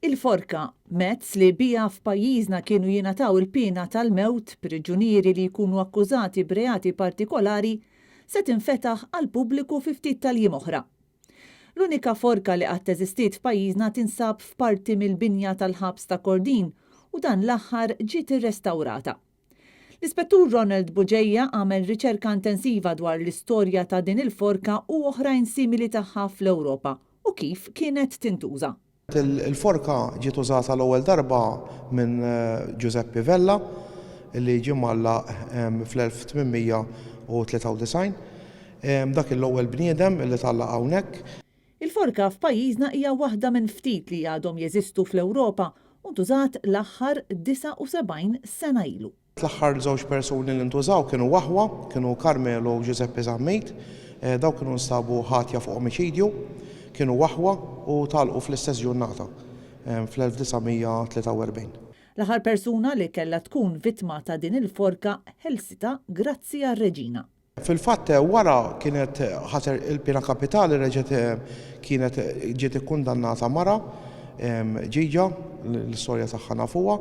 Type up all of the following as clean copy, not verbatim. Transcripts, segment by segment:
Il-forka mezz li bija f'pajjiżna kienu jingħataw il-pena tal-mewt priġunieri li jkunu akkużati b'reati partikolari se tinfetaħ għal pubbliku fi ftit tal-jiem oħra. L-unika forka li qatt teżistiet f'pajjiżna tinsab f'parti mill-binja tal-ħabs ta' Kordin u dan l-aħħar ġiet irrestawrata. L-Ispettur Ronald Buġejja għamel riċerka intensiva dwar l-istorja ta' din il-forka u oħrajn simili tagħha fl-Ewropa u kif kienet tintuża. Il-forka ġiet użata l-ewwel darba minn Giuseppe Vella li ġie mgħallaq fl-1893. Dak l-ewwel bniedem li tallaq hawnhekk. Il-forka f'pajjiżna hija waħda minn ftit li għadhom jeżistu fl-Ewropa u ntużat l-aħħar 79 sena ilu. L-aħħar żewġ persuni li ntużaw kienu waħwa, kienu Carmelo u Giuseppe Zammejt, daw kienu nstabu ħatja fuq omiċidju, kienu waħwa u talqu fl-istess ġurnata fl-1943. L-aħħar persuna li kellha tkun vittma ta' din il-forka ħelsita grazzi għar-Reġina. Fil-fatt wara kienet ħaser il-pena kapitali kienet ġiet ikkundannata mara ġiġa l-istorja tagħha nafuha.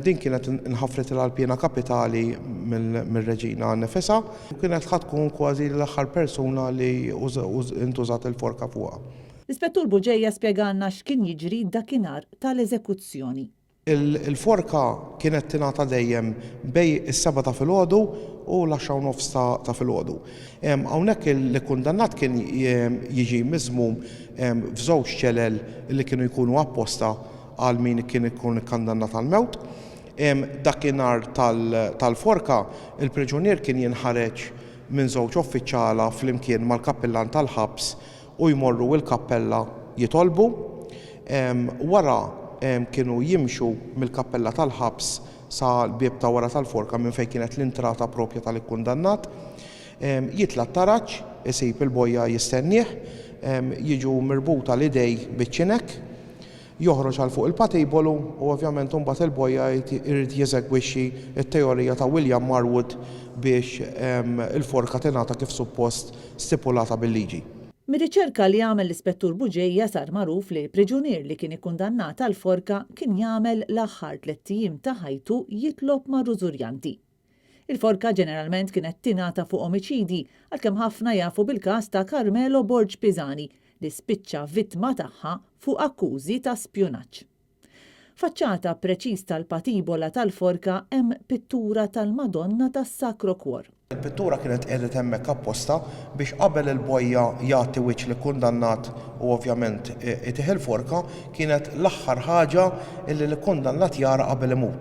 Din kienet inħaffret għall-pena kapitali mill-Reġina nnifisha u kienet tkun kważi l-aħħar persuna li intużat il-forka fuqha. L-Ispettur Buġejja spjegalna x'kien jiġri dakinhar tal-eżekuzzjoni. Il-forka kienet tingħata dejjem bej is-7 ta' filgħodu u l-10 ta' filgħodu. Hawnhekk il-kundannat kien jiġi miżmum f'żewġ ċelel li kienu jkunu apposta għal min kien ikun ikkandannat għal mewt. Dakinhar tal-forka il-priġunier kien jinħareġ minn żewġ uffiċjala flimkien mal-kappellan tal-ħabs u jmorru il-kappella jitolbu. Wara kienu jimxu mill-kappella tal-ħabs sa l-bieb ta' wara tal-forka minn fejn kienet l-intrata propja tal-ikkundannat. Jitla t-taraġġ, isib il-bojja jistennieh, jiġu mirbuta l-idej biċ-ċinek, joħroġ għal fuq il-patibolu u ovvjament imbagħad il-bojja jrid jeżegwixxi t-teorija ta' William Marwood biex il-forka tingħata kif suppost stipulata bil-liġi. Mir-riċerka li għamel l-Ispettur Buġejja sar magħruf li priġunier li kien ikkundannat għal forka kien jagħmel l-aħħar 3 ijiem ta' ħajtu jitlob ma' rużurjanti. Il-forka ġeneralment kienet tingħata fuq omiċidi għalkemm ħafna jafu bil-każ ta' Carmelo Borg Pisani li spiċċa vittma tagħha fuq akkużi ta' spjunaġġ. Faċċata preċiż tal-patibola tal-forka hemm pittura tal-Madonna tas-Sacro Cuor. Il-pittura kienet qiegħda hemmhekk apposta biex qabel il-bojja jagħti wiċċ li kundannat u ovvjament itieħ il-forka kienet l-aħħar ħaġa li l-kundannat jara qabel imut.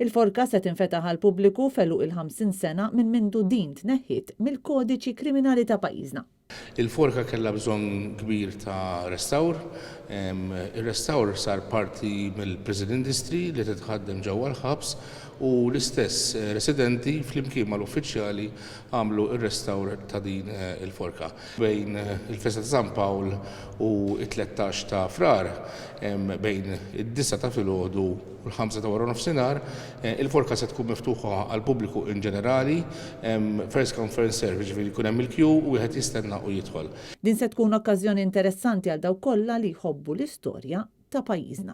Il-forka se tinfetaħ għal pubbliku feluq il-50 sena minn mindu din tneħħiet mill-kodiċi kriminali ta' pajjiżna. Il-forka kellha bżonn kbir ta' restawr. Ir-restawr sar parti mill-prison industry li titħaddem ġewwa l-ħabs u l-istess residenti flimkien mal-uffiċjali għamlu ir-restawr ta' din il-forka. Bejn il-festa ta' San Pawl u it-13 ta' frar, bejn id-9 ta' filgħodu u l-5 ta' wara nofsinhar, il-forka se tkun miftuħa għal pubbliku in ġenerali, first come first serve, ġifieri jkun hemm il-queue u wieħed jistenna u jidħol. Din se tkun okkażjoni interessanti għal dawk kollha li jħobbu l-istorja ta' pajjiżna.